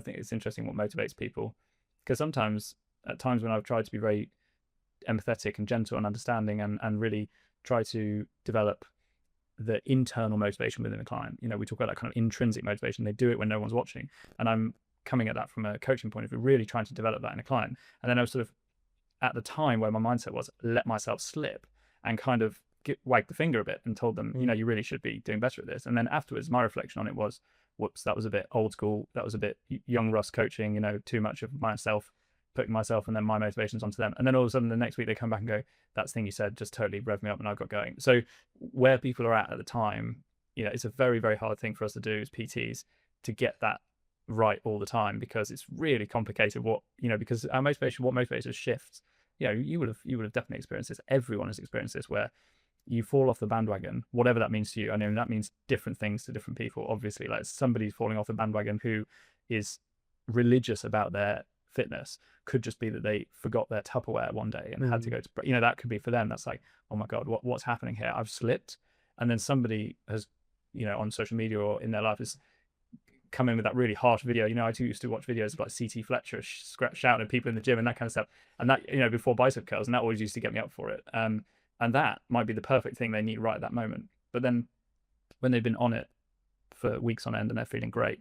I think it's interesting what motivates people, because sometimes, at times when I've tried to be very empathetic and gentle and understanding, and really try to develop the internal motivation within the client. We talk about that kind of intrinsic motivation. They do it when no one's watching. And I'm coming at that from a coaching point of view, really trying to develop that in a client. And then I was sort of at the time where my mindset was let myself slip and kind of wag the finger a bit and told them, you really should be doing better at this. And then afterwards, my reflection on it was, whoops, that was a bit old school. That was a bit young Russ coaching, too much of myself, putting myself and then my motivations onto them. And then all of a sudden the next week they come back and go, that thing you said just totally revved me up and I got going. So where people are at the time, it's a very, very hard thing for us to do as PTs to get that right all the time, because it's really complicated because our motivation, what motivates us shifts. You would have definitely experienced this. Everyone has experienced this, where you fall off the bandwagon, whatever that means to you. I know that means different things to different people. Obviously, like somebody falling off the bandwagon who is religious about their fitness could just be that they forgot their Tupperware one day and had to go to, that could be for them. That's like, oh my God, what's happening here? I've slipped. And then somebody has, on social media or in their life has come in with that really harsh video. I too used to watch videos of like CT Fletcher shouting at people in the gym and that kind of stuff. And that, before bicep curls, and that always used to get me up for it. And that might be the perfect thing they need right at that moment. But then when they've been on it for weeks on end and they're feeling great,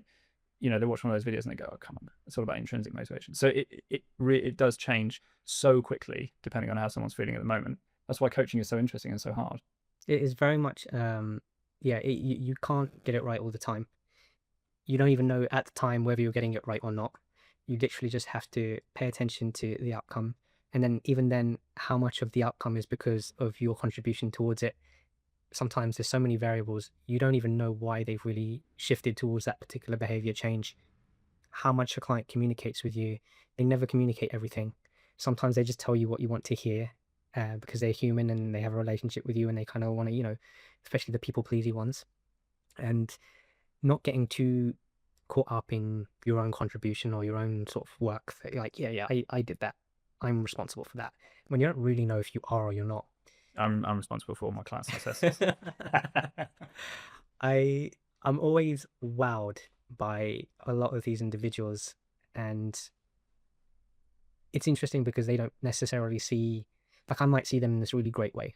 they watch one of those videos and they go, oh, come on, it's all about intrinsic motivation. So it does change so quickly depending on how someone's feeling at the moment. That's why coaching is so interesting and so hard. It is very much, you can't get it right all the time. You don't even know at the time whether you're getting it right or not. You literally just have to pay attention to the outcome. And then even then, how much of the outcome is because of your contribution towards it. Sometimes there's so many variables, you don't even know why they've really shifted towards that particular behavior change. How much a client communicates with you, they never communicate everything. Sometimes they just tell you what you want to hear because they're human and they have a relationship with you and they kind of want to, especially the people-pleasy ones. And not getting too caught up in your own contribution or your own sort of work that you're like, yeah, I did that. I'm responsible for that. When you don't really know if you are or you're not. I'm responsible for all my clients' successes. I'm always wowed by a lot of these individuals, and it's interesting because they don't necessarily see, like I might see them in this really great way,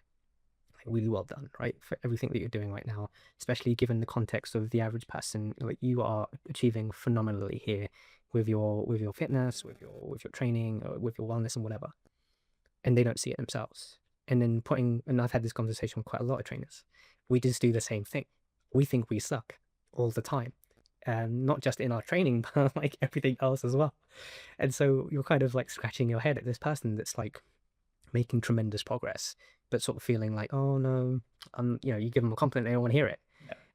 like really well done, right, for everything that you're doing right now, especially given the context of the average person. Like you are achieving phenomenally here with your fitness, with your training, with your wellness and whatever, and they don't see it themselves. And then and I've had this conversation with quite a lot of trainers. We just do the same thing. We think we suck all the time. Not just in our training, but like everything else as well. And so you're kind of like scratching your head at this person that's like making tremendous progress, but sort of feeling like, oh no, you give them a compliment, they don't want to hear it.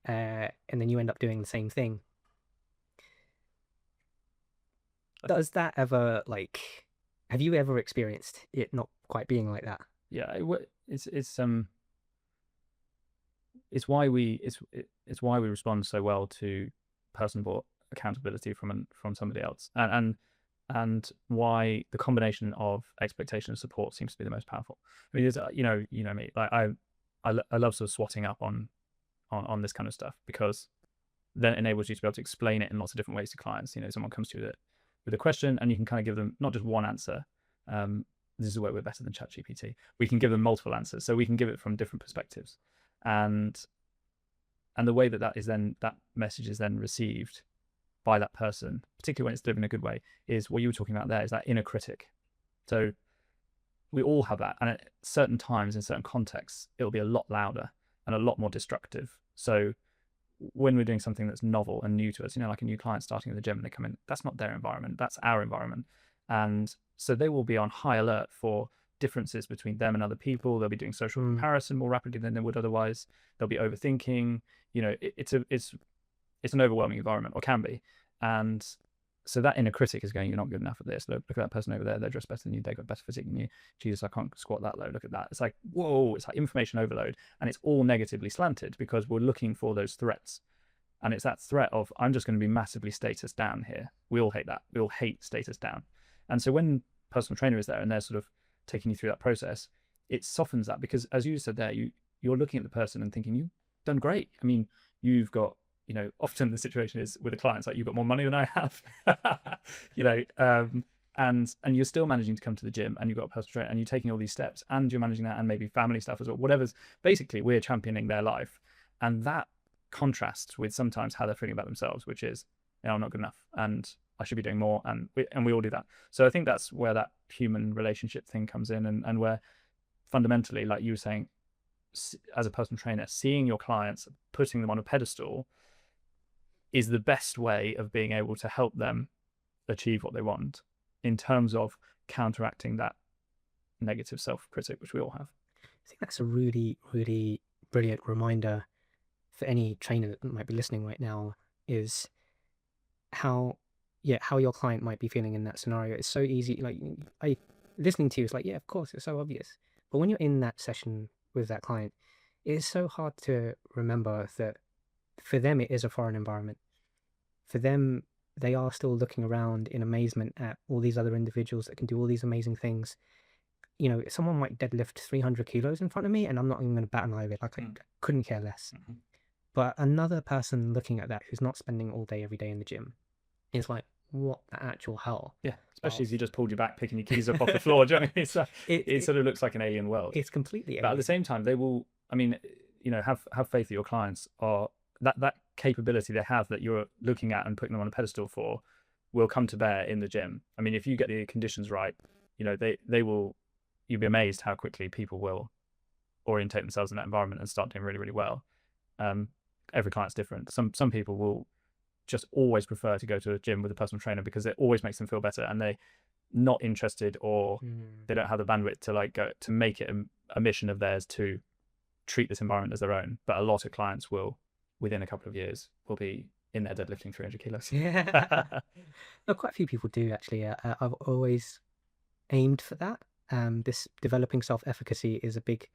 Yeah. And then you end up doing the same thing. Does that ever have you ever experienced it not quite being like that? Yeah, it's why we respond so well to personal accountability from somebody else, and why the combination of expectation and support seems to be the most powerful. I mean, you know me, like I love sort of swatting up on this kind of stuff, because then it enables you to be able to explain it in lots of different ways to clients. Someone comes to you with a question and you can kind of give them not just one answer. This is where we're better than ChatGPT. We can give them multiple answers, so we can give it from different perspectives, and the way that message is then received by that person, particularly when it's delivered in a good way, is what you were talking about there, is that inner critic. So we all have that, and at certain times in certain contexts, it'll be a lot louder and a lot more destructive. So when we're doing something that's novel and new to us, like a new client starting in the gym and they come in, that's not their environment, that's our environment. And so they will be on high alert for differences between them and other people. They'll be doing social comparison more rapidly than they would otherwise. They'll be overthinking. It's an overwhelming environment, or can be. And so that inner critic is going, you're not good enough at this. Look at that person over there. They're dressed better than you. They've got better physique than you. Jesus, I can't squat that low. Look at that. It's like, whoa, it's like information overload. And it's all negatively slanted because we're looking for those threats. And it's that threat of, I'm just going to be massively status down here. We all hate that. We all hate status down. And so when personal trainer is there and they're sort of taking you through that process, it softens that, because as you said there, you're looking at the person and thinking, you've done great. I mean, you've got often the situation is with the clients, like, you've got more money than I have, and you're still managing to come to the gym, and you've got a personal trainer, and you're taking all these steps, and you're managing that, and maybe family stuff as well, whatever's, basically we're championing their life. And that contrasts with sometimes how they're feeling about themselves, which is, I'm not good enough, and I should be doing more, and we all do that. So I think that's where that human relationship thing comes in, and where fundamentally, like you were saying, as a personal trainer, seeing your clients, putting them on a pedestal, is the best way of being able to help them achieve what they want, in terms of counteracting that negative self-critic, which we all have. I think that's a really, really brilliant reminder for any trainer that might be listening right now, is how your client might be feeling in that scenario. It's so easy. Like, listening to you is like, yeah, of course, it's so obvious. But when you're in that session with that client, it is so hard to remember that for them, it is a foreign environment. For them, they are still looking around in amazement at all these other individuals that can do all these amazing things. Someone might deadlift 300 kilos in front of me, and I'm not even going to bat an eyelid. Like, I couldn't care less. But another person looking at that, who's not spending all day every day in the gym, is like, what the actual hell? Yeah, especially if you just pulled your back, picking your keys up off the floor. Do you know what I mean? It sort of looks like an alien world. It's completely alien. But at the same time, they will, have faith that your clients are, that capability they have that you're looking at and putting them on a pedestal for, will come to bear in the gym. I mean, if you get the conditions right, they will, you'll be amazed how quickly people will orientate themselves in that environment and start doing really, really well. Every client's different. Some people will just always prefer to go to a gym with a personal trainer because it always makes them feel better, and they're not interested, or they don't have the bandwidth to go to make it a mission of theirs to treat this environment as their own. But a lot of clients will, within a couple of years, will be in there deadlifting 300 kilos. Yeah. No, quite a few people do, actually. I've always aimed for that. This developing self-efficacy is a big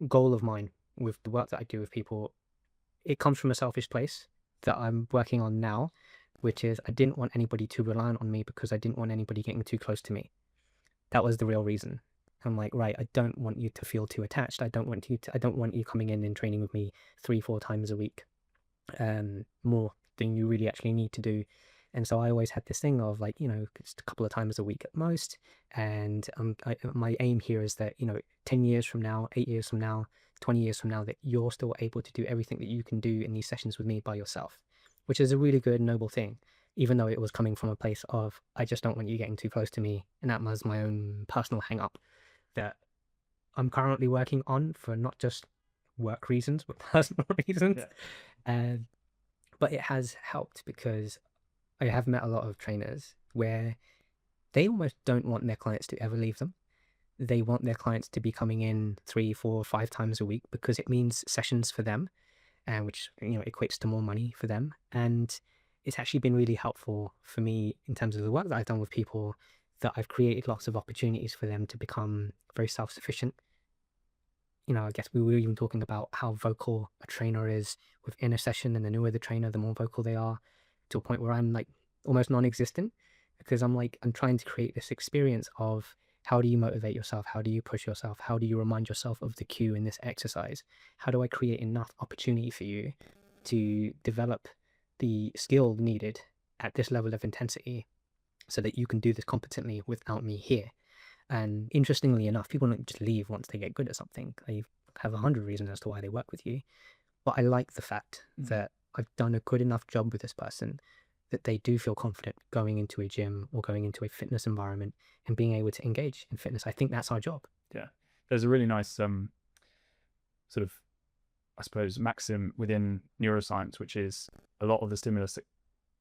goal of mine with the work that I do with people. It comes from a selfish place that I'm working on now, which is, I didn't want anybody too reliant on me because I didn't want anybody getting too close to me. That was the real reason. I'm like, right, I don't want you to feel too attached. I don't want you coming in and training with me 3-4 times a week, more than you really actually need to do. And so I always had this thing of, like, just a couple of times a week at most. And my aim here is that, 10 years from now, 8 years from now, 20 years from now, that you're still able to do everything that you can do in these sessions with me by yourself, which is a really good, noble thing, even though it was coming from a place of, I just don't want you getting too close to me. And that was my own personal hang up that I'm currently working on, for not just work reasons, but personal reasons. Yeah. But it has helped, because I have met a lot of trainers where they almost don't want their clients to ever leave them. They want their clients to be coming in 3, 4, 5 times a week, because it means sessions for them, and which equates to more money for them. And it's actually been really helpful for me in terms of the work that I've done with people, that I've created lots of opportunities for them to become very self-sufficient. I guess we were even talking about how vocal a trainer is within a session, and the newer the trainer, the more vocal they are, to a point where I'm like almost non-existent, because I'm trying to create this experience of, how do you motivate yourself? How do you push yourself? How do you remind yourself of the cue in this exercise? How do I create enough opportunity for you to develop the skill needed at this level of intensity, so that you can do this competently without me here? And interestingly enough, people don't just leave once they get good at something. They have 100 reasons as to why they work with you. But I like the fact that I've done a good enough job with this person that they do feel confident going into a gym or going into a fitness environment and being able to engage in fitness. I think that's our job. Yeah. There's a really nice sort of, I suppose, maxim within neuroscience, which is, a lot of the stimulus that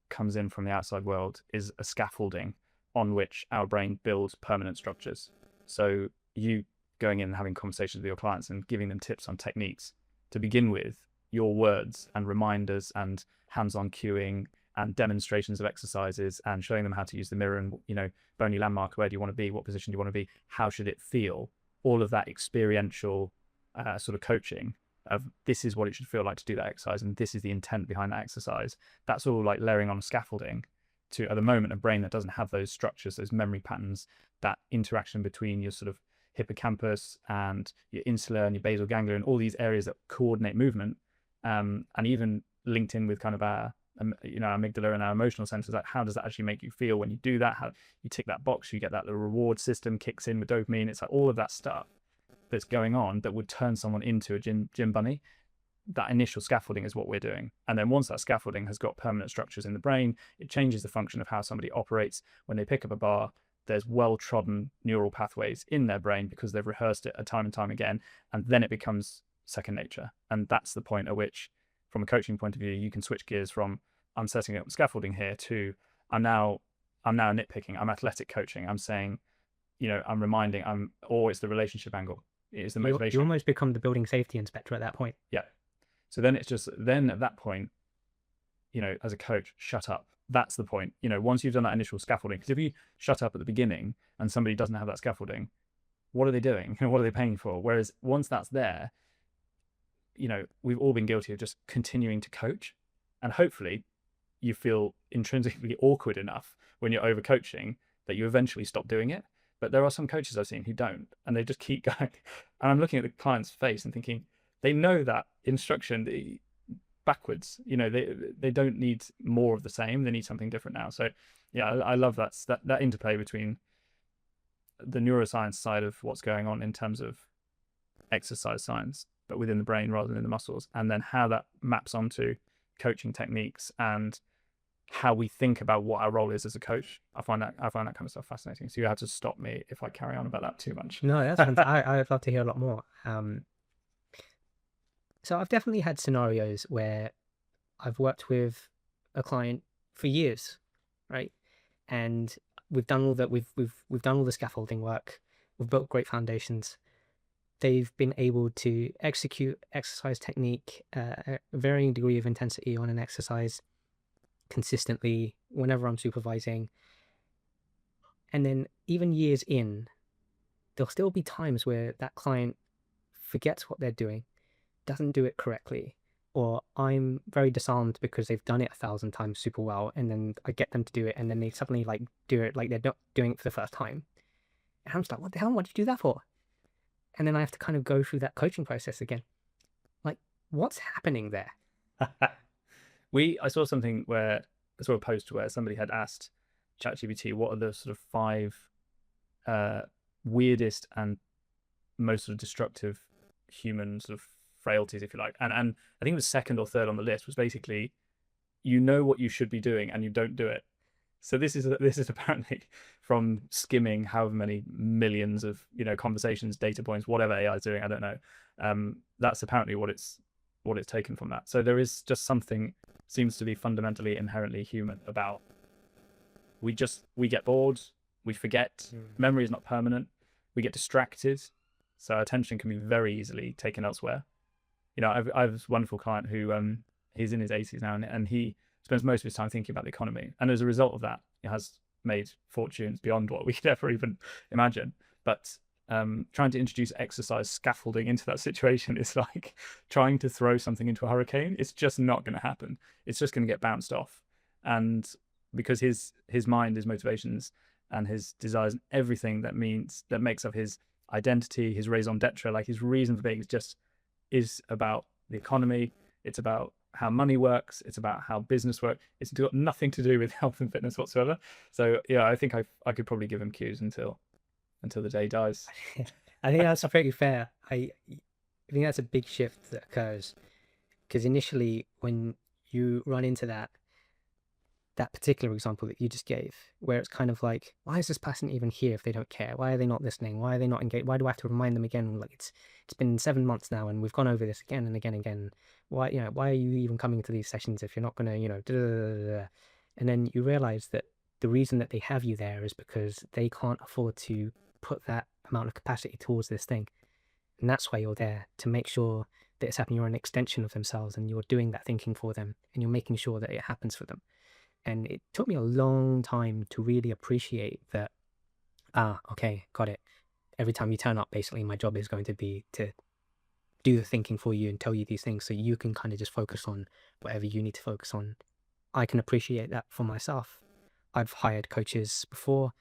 comes in from the outside world is a scaffolding on which our brain builds permanent structures. So you going in and having conversations with your clients and giving them tips on techniques, to begin with, your words and reminders and hands-on cueing and demonstrations of exercises and showing them how to use the mirror and, bone your landmark, where do you want to be, what position do you want to be, how should it feel, all of that experiential sort of coaching of, this is what it should feel like to do that exercise, and this is the intent behind that exercise. That's all like layering on scaffolding to, at the moment, a brain that doesn't have those structures, those memory patterns, that interaction between your sort of hippocampus and your insula and your basal ganglia and all these areas that coordinate movement. and even linked in with kind of our our amygdala and our emotional centers. Like, how does that actually make you feel when you do that? How you tick that box, you get that little reward system kicks in with dopamine. It's like all of that stuff that's going on that would turn someone into a gym bunny. That initial scaffolding is what we're doing. And then once that scaffolding has got permanent structures in the brain, it changes the function of how somebody operates. When they pick up a bar, there's well-trodden neural pathways in their brain because they've rehearsed it a time and time again, and then it becomes second nature. And that's the point at which, from a coaching point of view, you can switch gears from I'm setting up scaffolding here to I'm now nitpicking, I'm athletic coaching, I'm saying, I'm reminding, it's the relationship angle, it's the You motivation. almost become the building safety inspector at that point. Yeah. So then then at that point, as a coach, shut up. That's the point. Once you've done that initial scaffolding, because if you shut up at the beginning and somebody doesn't have that scaffolding, what are they doing? What are they paying for? Whereas once that's there, we've all been guilty of just continuing to coach, and hopefully you feel intrinsically awkward enough when you're over coaching that you eventually stop doing it. But there are some coaches I've seen who don't, and they just keep going. And I'm looking at the client's face and thinking, they know that instruction backwards. They don't need more of the same. They need something different now. So yeah, I love that interplay between the neuroscience side of what's going on in terms of exercise science, but within the brain rather than in the muscles, and then how that maps onto coaching techniques and how we think about what our role is as a coach. I find that kind of stuff fascinating. So you have to stop me if I carry on about that too much. No, that's fantastic. I'd love to hear a lot more. So I've definitely had scenarios where I've worked with a client for years, right? And we've done all that. We've done all the scaffolding work. We've built great foundations. They've been able to execute exercise technique, a varying degree of intensity on an exercise consistently whenever I'm supervising. And then even years in, there'll still be times where that client forgets what they're doing, doesn't do it correctly, or I'm very disarmed because they've done it 1,000 times super well, and then I get them to do it, and then they suddenly do it like they're not doing it for the first time. And I'm just like, what the hell? What did you do that for? And then I have to kind of go through that coaching process again. Like, what's happening there? I saw something where I saw a post where somebody had asked ChatGPT what are the sort of 5 weirdest and most sort of destructive human sort of frailties, if you like. And I think the second or third on the list was basically, what you should be doing and you don't do it. So this is apparently from skimming however many millions of conversations, data points, whatever AI is doing. I don't know. That's apparently what it's taken from that. So there is just something seems to be fundamentally inherently human about we get bored, we forget, memory is not permanent, we get distracted, so our attention can be very easily taken elsewhere. I've this wonderful client who he's in his 80s now, and he spends most of his time thinking about the economy, and as a result of that, he has made fortunes beyond what we could ever even imagine. But trying to introduce exercise scaffolding into that situation is like trying to throw something into a hurricane. It's just not going to happen. It's just going to get bounced off. And because his mind, his motivations, and his desires, and everything that makes up his identity, his raison d'etre, like his reason for being, is about the economy. It's about how money works. It's about how business works. It's got nothing to do with health and fitness whatsoever. So yeah, I think I could probably give him cues until the day dies. I think that's pretty fair. I think that's a big shift that occurs, because initially when you run into that particular example that you just gave, where it's kind of like, why is this person even here if they don't care? Why are they not listening? Why are they not engaged? Why do I have to remind them again? Like, it's been 7 months now and we've gone over this again and again and again. Why are you even coming to these sessions if you're not going to, And then you realize that the reason that they have you there is because they can't afford to put that amount of capacity towards this thing. And that's why you're there, to make sure that it's happening. You're an extension of themselves and you're doing that thinking for them and you're making sure that it happens for them. And it took me a long time to really appreciate that. Okay, got it. Every time you turn up, basically my job is going to be to do the thinking for you and tell you these things so you can kind of just focus on whatever you need to focus on. I can appreciate that for myself. I've hired coaches before,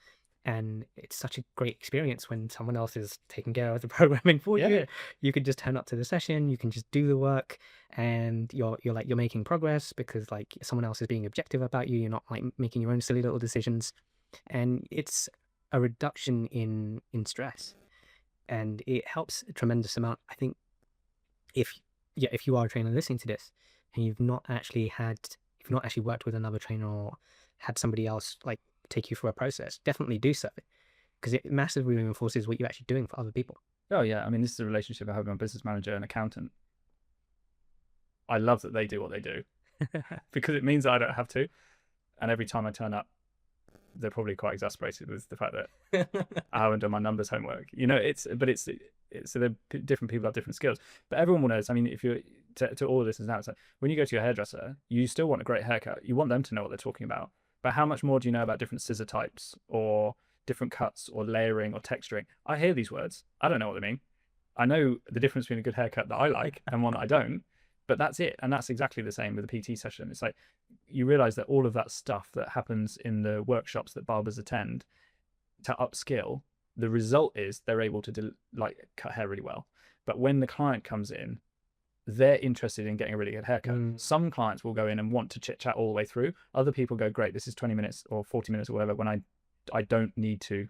And it's such a great experience when someone else is taking care of the programming for Yeah, you. yeah. You could just turn up to the session, you can just do the work, and you're making progress because like someone else is being objective about you. You're not like making your own silly little decisions. And it's a reduction in stress. And it helps a tremendous amount. I think if yeah, if you are a trainer listening to this and you've not actually worked with another trainer or had somebody else like take you through a process, definitely do so because it massively reinforces what you're actually doing for other people. Oh yeah. I mean, this is a relationship I have with my business manager and accountant. I love that they do what they do because it means that I don't have to. And every time I turn up, they're probably quite exasperated with the fact that I haven't done my numbers homework. You know, it's so different people have different skills, but everyone will know. I mean, if you're to all of this is now, it's like when you go to your hairdresser, you still want a great haircut. You want them to know what they're talking about. But how much more do you know about different scissor types or different cuts or layering or texturing? I hear these words. I don't know what they mean. I know the difference between a good haircut that I like and one that I don't, but that's it. And that's exactly the same with a PT session. It's like you realize that all of that stuff that happens in the workshops that barbers attend to upskill, the result is they're able to like cut hair really well. But when the client comes in, they're interested in getting a really good haircut. Some clients will go in and want to chit chat all the way through. Other people go, great, this is 20 minutes or 40 minutes or whatever when I don't need to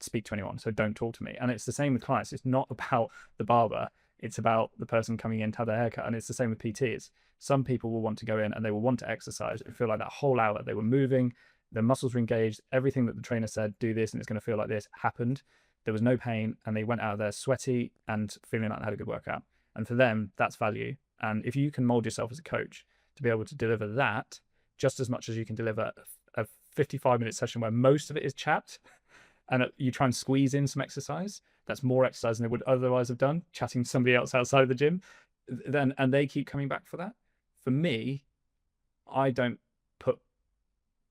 speak to anyone, so don't talk to me. And it's the same with clients. It's not about the barber, it's about the person coming in to have their haircut. And it's the same with PTs. Some people will want to go in and they will want to exercise and feel like that whole hour they were moving, their muscles were engaged, everything that the trainer said, do this and it's going to feel like this, happened. There was no pain and they went out of there sweaty and feeling like they had a good workout. And for them, that's value. And if you can mold yourself as a coach to be able to deliver that just as much as you can deliver a 55-minute session where most of it is chat, and you try and squeeze in some exercise, that's more exercise than they would otherwise have done, chatting to somebody else outside of the gym, then and they keep coming back for that. For me, I don't put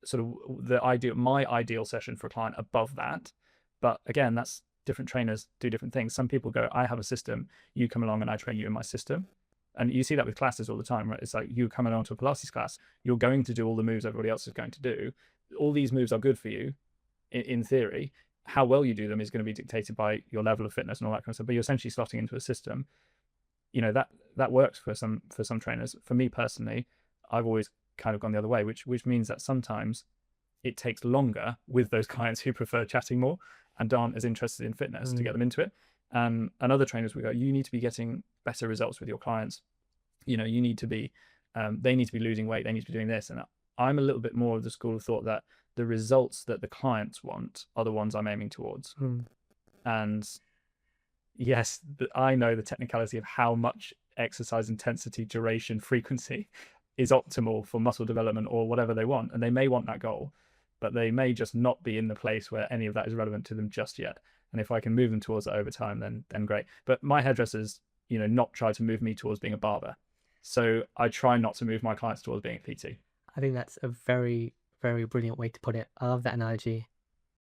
sort of my ideal session for a client above that. But again, that's different trainers do different things. Some people go, I have a system, you come along and I train you in my system. And you see that with classes all the time, right? It's like you come along to a Pilates class, you're going to do all the moves everybody else is going to do. All these moves are good for you in theory. How well you do them is going to be dictated by your level of fitness and all that kind of stuff. But you're essentially slotting into a system. You know, that works for some trainers. For me personally, I've always kind of gone the other way, which means that sometimes it takes longer with those clients who prefer chatting more and aren't as interested in fitness to get them into it. And other trainers will go, you need to be getting better results with your clients. You know, you need to be, they need to be losing weight. They need to be doing this. And I'm a little bit more of the school of thought that the results that the clients want are the ones I'm aiming towards. And yes, I know the technicality of how much exercise intensity, duration, frequency is optimal for muscle development or whatever they want. And they may want that goal, but they may just not be in the place where any of that is relevant to them just yet. And if I can move them towards that over time, then great. But my hairdressers, you know, not try to move me towards being a barber. So I try not to move my clients towards being a PT. I think that's a very, very brilliant way to put it. I love that analogy.